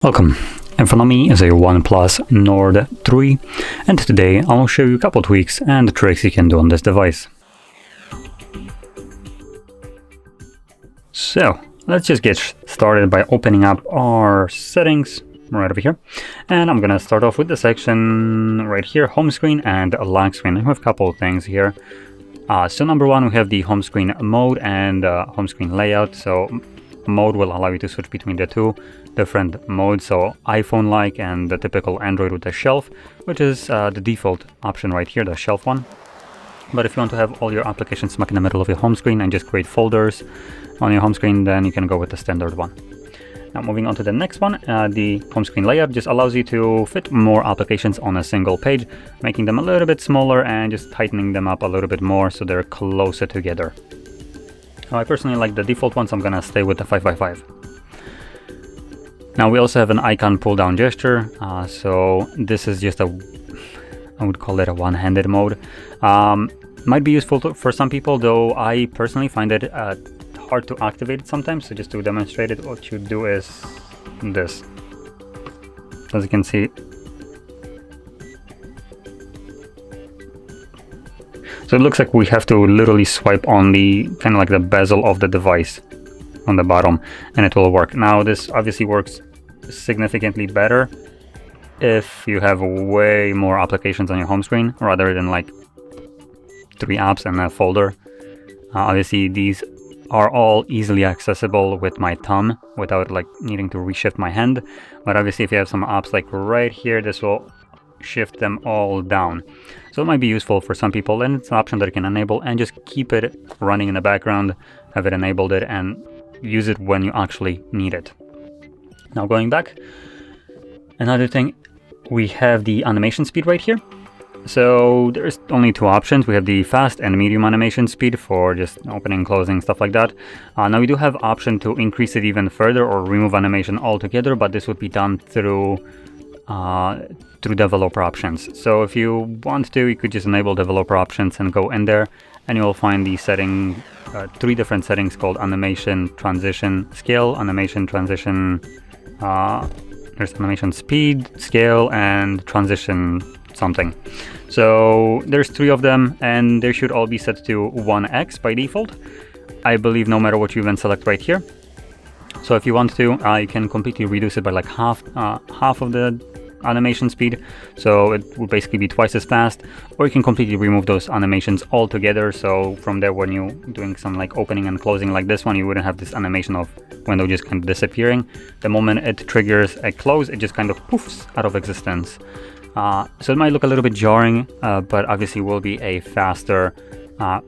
Welcome. In front of me is a OnePlus Nord 3, and today I'll show you a couple tweaks and tricks you can do on this device. So let's just get started by opening up our settings right over here, and I'm gonna start off with the section right here, home screen and lock screen. I have a couple of things here. So number one, we have the home screen mode and home screen layout. So mode will allow you to switch between the two different modes, so iPhone-like and the typical Android with the shelf, which is the default option right here, the shelf one. But if you want to have all your applications smack in the middle of your home screen and just create folders on your home screen, then you can go with the standard one. Now moving on to the next one, the home screen layout just allows you to fit more applications on a single page, making them a little bit smaller and just tightening them up a little bit more so they're closer together. Now, I personally like the default one, so I'm gonna stay with the 5x5. Now we also have an icon pull down gesture, so this is just I would call it a one-handed mode. Might be useful for some people, though I personally find it hard to activate it sometimes. So just to demonstrate it, what you do is this. As you can see, so it looks like we have to literally swipe on the kind of like the bezel of the device on the bottom, and it will work. Now this obviously works significantly better if you have way more applications on your home screen rather than like 3 apps and a folder. Obviously these are all easily accessible with my thumb without like needing to reshift my hand, but obviously if you have some apps like right here, this will shift them all down. So it might be useful for some people, and it's an option that you can enable and just keep it running in the background, have it enabled it, and use it when you actually need it. Now going back, another thing, we have the animation speed right here. So there's only 2 options. We have the fast and medium animation speed for just opening, closing, stuff like that. Now we do have option to increase it even further or remove animation altogether, but this would be done through developer options. So if you want to, you could just enable developer options and go in there, and you will find the setting, 3 different settings called animation transition scale, animation transition, there's animation speed, scale, and transition something. So there's 3 of them, and they should all be set to 1x by default, I believe, no matter what you even select right here. So if you want to, you can completely reduce it by like half of the animation speed, so it would basically be twice as fast, or you can completely remove those animations altogether. So from there, when you're doing some like opening and closing like this one, you wouldn't have this animation of window just kind of disappearing. The moment it triggers a close, it just kind of poofs out of existence. So it might look a little bit jarring, but obviously will be a faster,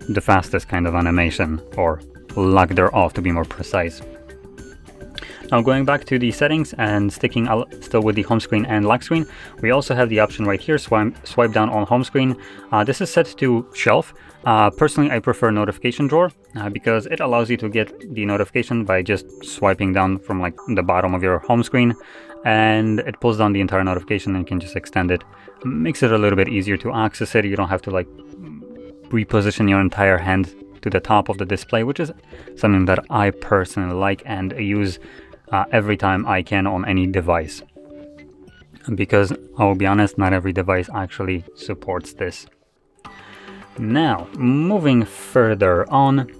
the fastest kind of animation, or lack thereof to be more precise. Now going back to the settings and sticking still with the home screen and lock screen, we also have the option right here, swipe down on home screen. This is set to shelf. Personally, I prefer notification drawer because it allows you to get the notification by just swiping down from like the bottom of your home screen, and it pulls down the entire notification and you can just extend it. Makes it a little bit easier to access it. You don't have to like reposition your entire hand to the top of the display, which is something that I personally like and use every time I can on any device, because I'll be honest, not every device actually supports this. Now moving further on,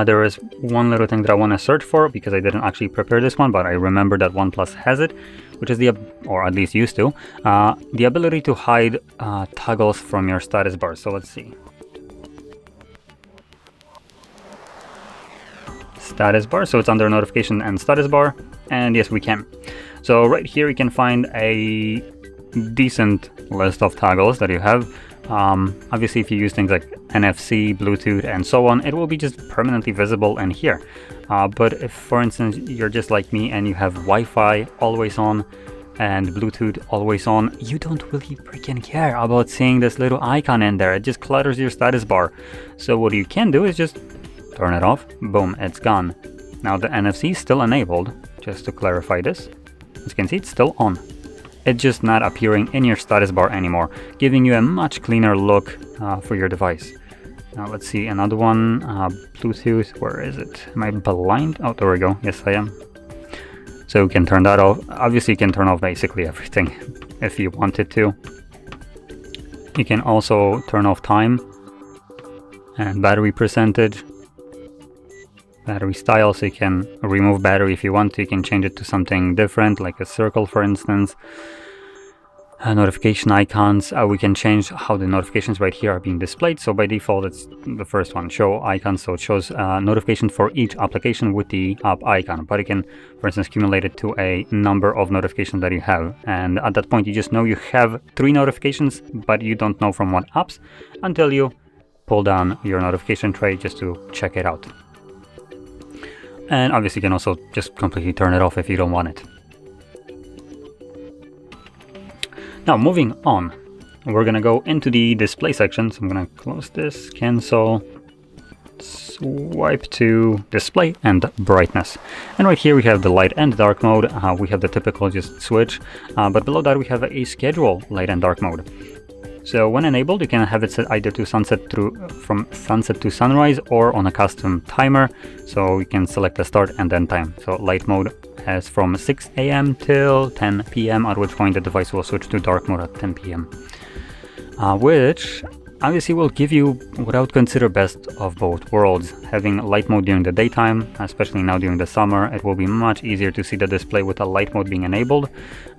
there is one little thing that I want to search for because I didn't actually prepare this one, but I remember that OnePlus has it, which is or at least used to, the ability to hide toggles from your status bar. So let's see. Status bar, so it's under notification and status bar, and yes, we can. So right here you can find a decent list of toggles that you have. Obviously if you use things like NFC, Bluetooth, and so on, it will be just permanently visible in here. But if, for instance, you're just like me and you have Wi-Fi always on and Bluetooth always on, you don't really freaking care about seeing this little icon in there. It just clutters your status bar. So what you can do is just turn it off, boom, it's gone. Now the NFC is still enabled, just to clarify this. As you can see, it's still on. It's just not appearing in your status bar anymore, giving you a much cleaner look for your device. Now let's see another one, Bluetooth, where is it? Am I blind? Oh, there we go, yes I am. So you can turn that off. Obviously you can turn off basically everything if you wanted to. You can also turn off time and battery percentage, battery style, so you can remove battery if you want to. You can change it to something different, like a circle for instance. Notification icons, we can change how the notifications right here are being displayed. So by default it's the first one, show icons, so it shows notification for each application with the app icon, but you can for instance accumulate it to a number of notifications that you have, and at that point you just know you have 3 notifications, but you don't know from what apps until you pull down your notification tray just to check it out. And obviously you can also just completely turn it off if you don't want it. Now moving on, we're gonna go into the display section. So I'm gonna close this, cancel, swipe to display and brightness. And right here we have the light and dark mode. We have the typical just switch, but below that we have a schedule light and dark mode. So when enabled, you can have it set either to from sunset to sunrise or on a custom timer. So you can select the start and end time. So light mode has from 6 a.m. till 10 p.m. at which point the device will switch to dark mode at 10 p.m. Which obviously will give you what I would consider best of both worlds. Having light mode during the daytime, especially now during the summer, it will be much easier to see the display with a light mode being enabled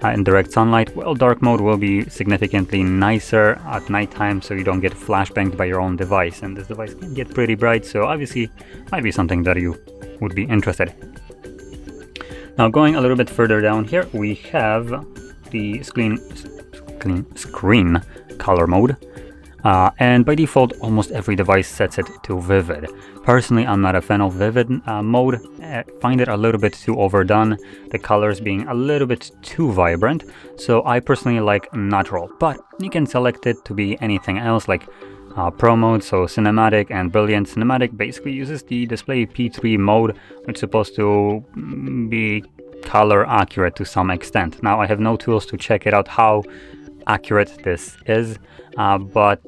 in direct sunlight, while dark mode will be significantly nicer at nighttime, so you don't get flashbanged by your own device. And this device can get pretty bright, so obviously might be something that you would be interested in. Now going a little bit further down here, we have the screen color mode. And by default, almost every device sets it to vivid. Personally, I'm not a fan of vivid mode. I find it a little bit too overdone, the colors being a little bit too vibrant. So I personally like natural, but you can select it to be anything else, like Pro mode, so cinematic and brilliant. Cinematic basically uses the display P3 mode, which is supposed to be color accurate to some extent. Now I have no tools to check it out how accurate this is, but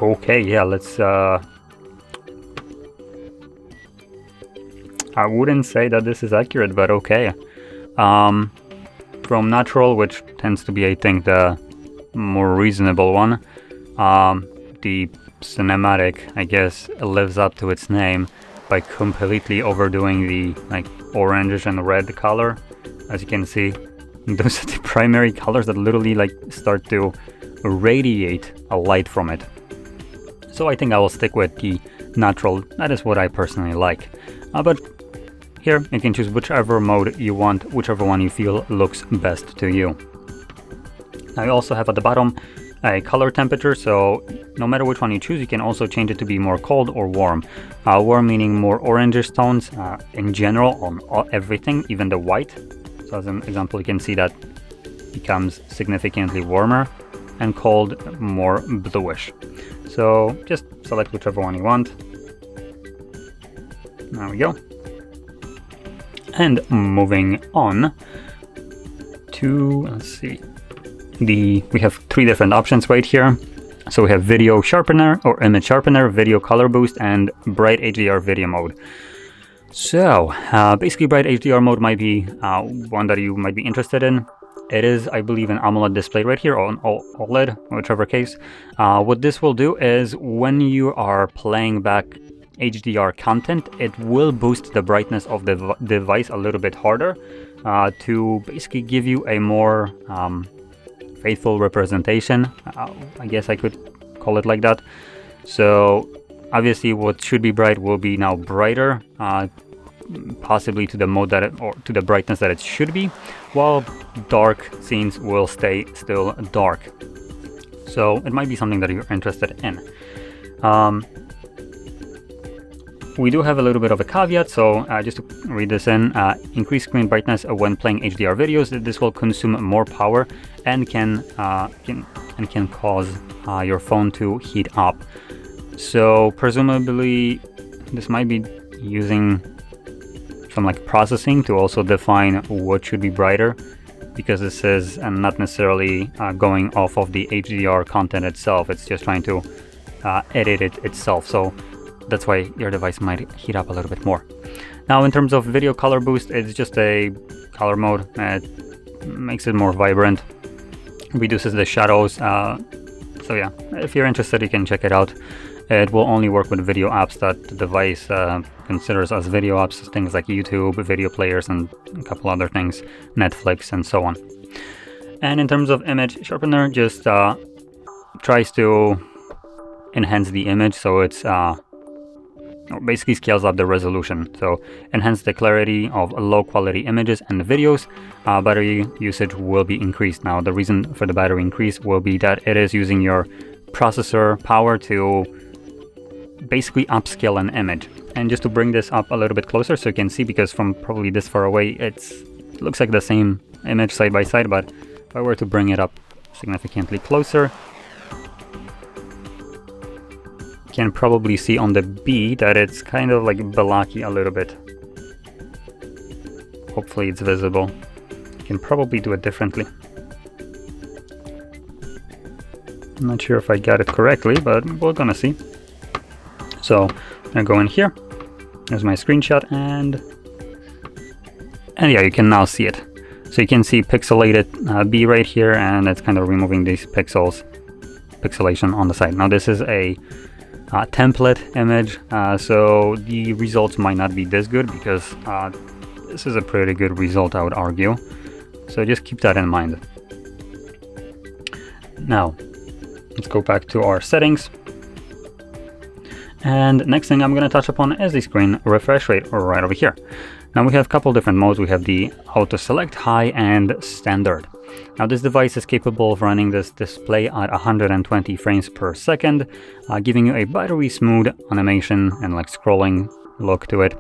okay, yeah, let's I wouldn't say that this is accurate, but okay. From natural, which tends to be I think the more reasonable one, the cinematic I guess lives up to its name by completely overdoing the like orange and red color. As you can see, those are the primary colors that literally like start to radiate a light from it. So I think I will stick with the natural. That is what I personally like. But here you can choose whichever mode you want, whichever one you feel looks best to you. Now you also have at the bottom a color temperature, so no matter which one you choose, you can also change it to be more cold or warm. Warm meaning more orangish tones in general on everything, even the white. So as an example, you can see that becomes significantly warmer, and cold more bluish. So just select whichever one you want. There we go. And moving on to, let's see, we have 3 different options right here. So we have video sharpener or image sharpener, video color boost, and bright HDR video mode. So basically bright HDR mode might be one that you might be interested in. It is, I believe, an AMOLED display right here, or an OLED, whichever case. What this will do is when you are playing back HDR content, it will boost the brightness of the device a little bit harder to basically give you a more faithful representation. I guess I could call it like that. So obviously what should be bright will be now brighter, possibly to the mode that or to the brightness that it should be, while dark scenes will stay still dark. So it might be something that you're interested in. We do have a little bit of a caveat, so just to read this in, increase screen brightness when playing HDR videos. This will consume more power and can cause your phone to heat up. So presumably this might be using some like processing to also define what should be brighter, because this is not necessarily going off of the HDR content itself. It's just trying to edit it itself. So that's why your device might heat up a little bit more. Now in terms of video color boost, it's just a color mode. It makes it more vibrant, reduces the shadows. So yeah, if you're interested, you can check it out. It will only work with video apps that the device considers as video apps, things like YouTube, video players, and a couple other things, Netflix, and so on. And in terms of image sharpener, just tries to enhance the image, so it's basically scales up the resolution. So enhance the clarity of low quality images and videos. Battery usage will be increased. Now the reason for the battery increase will be that it is using your processor power to basically upscale an image. And just to bring this up a little bit closer so you can see, because from probably this far away it looks like the same image side by side, but if I were to bring it up significantly closer, you can probably see on the B that it's kind of like blocky a little bit. Hopefully it's visible. You can probably do it differently. I'm not sure if I got it correctly, but we're gonna see. So I'm gonna go in here. There's my screenshot, and yeah, you can now see it. So you can see pixelated B right here, and it's kind of removing these pixelation on the side. Now this is a template image, so the results might not be this good, because this is a pretty good result, I would argue. So just keep that in mind. Now let's go back to our settings. And next thing I'm going to touch upon is the screen refresh rate right over here. Now we have a couple different modes. We have the auto select, high, and standard. Now this device is capable of running this display at 120 frames per second, giving you a buttery smooth animation and like scrolling look to it.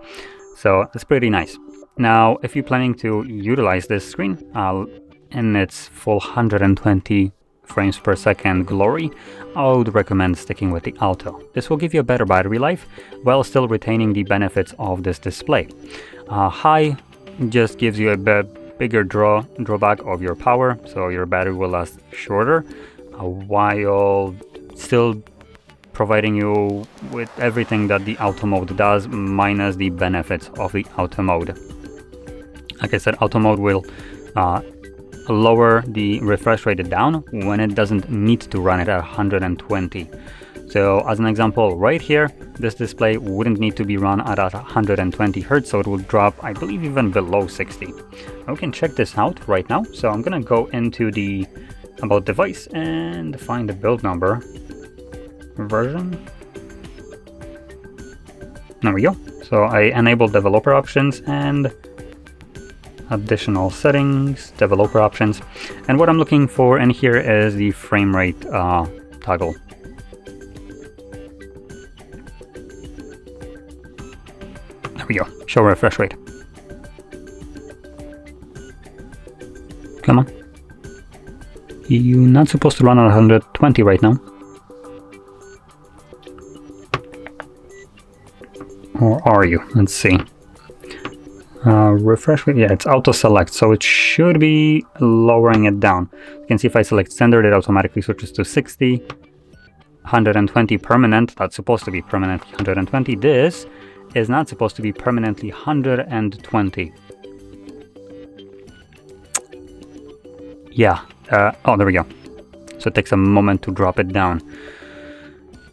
So it's pretty nice. Now if you're planning to utilize this screen in its full 120 frames per second glory, I would recommend sticking with the auto. This will give you a better battery life while still retaining the benefits of this display. High just gives you a bigger drawback of your power, so your battery will last shorter while still providing you with everything that the auto mode does, minus the benefits of the auto mode. Like I said, auto mode will lower the refresh rate down when it doesn't need to run it at 120. So as an example, right here, this display wouldn't need to be run at 120 Hz, so it will drop, I believe, even below 60. Now we can check this out right now. So I'm gonna go into the about device and find the build number version. There we go. So I enabled developer options and additional settings, developer options, and what I'm looking for in here is the frame rate toggle. There we go, show refresh rate. Come on. You're not supposed to run at 120 right now. Or are you? Let's see. Refresh rate, yeah, it's auto select, so it should be lowering it down. You can see if I select standard, it automatically switches to 60. 120 permanent, that's supposed to be permanently 120. This is not supposed to be permanently 120. Yeah, oh, there we go. So it takes a moment to drop it down.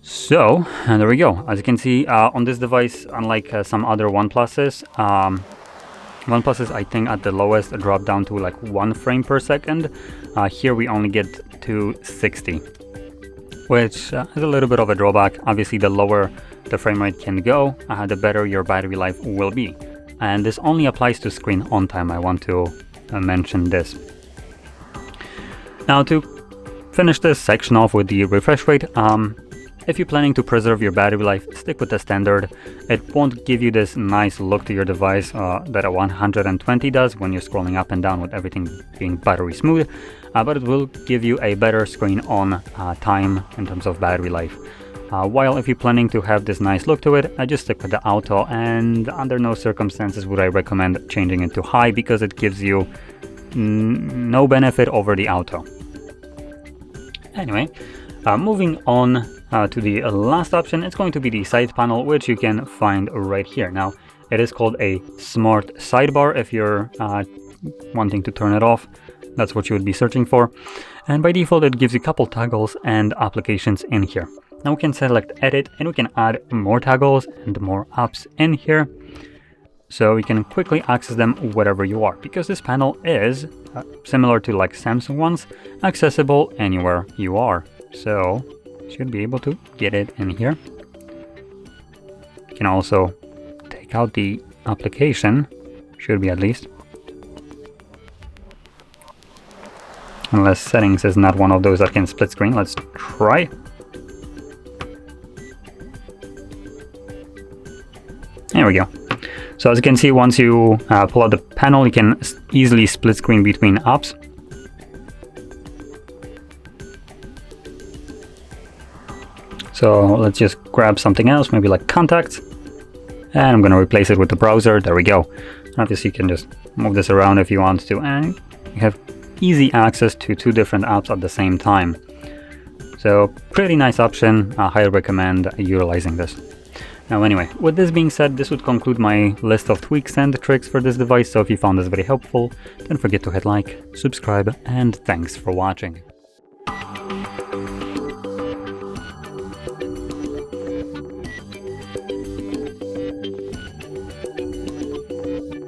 So, and there we go. As you can see, on this device, unlike some other OnePluses, OnePlus is, I think, at the lowest drop down to like 1 frame per second. Here we only get to 60, which is a little bit of a drawback. Obviously, the lower the frame rate can go, the better your battery life will be. And this only applies to screen on time. I want to mention this. Now to finish this section off with the refresh rate, if you're planning to preserve your battery life, stick with the standard. It won't give you this nice look to your device that a 120 does when you're scrolling up and down with everything being buttery smooth, but it will give you a better screen on time in terms of battery life. While if you're planning to have this nice look to it, I just stick with the auto, and under no circumstances would I recommend changing it to high, because it gives you no benefit over the auto. Anyway, moving on to the last option, it's going to be the side panel, which you can find right here. Now, It is called a smart sidebar if you're wanting to turn it off. That's what you would be searching for. And by default, it gives you a couple toggles and applications in here. Now we can select edit and we can add more toggles and more apps in here. So we can quickly access them wherever you are, because this panel is similar to like Samsung ones, accessible anywhere you are. So you should be able to get it in here. You can also take out the application, should be at least. Unless settings is not one of those that can split screen. Let's try. There we go. So as you can see, once you pull out the panel, you can easily split screen between apps. So let's just grab something else, maybe like contacts. And I'm going to replace it with the browser. There we go. Obviously, you can just move this around if you want to. And you have easy access to 2 different apps at the same time. So pretty nice option. I highly recommend utilizing this. Now anyway, with this being said, this would conclude my list of tweaks and tricks for this device. So if you found this very helpful, don't forget to hit like, subscribe, and thanks for watching.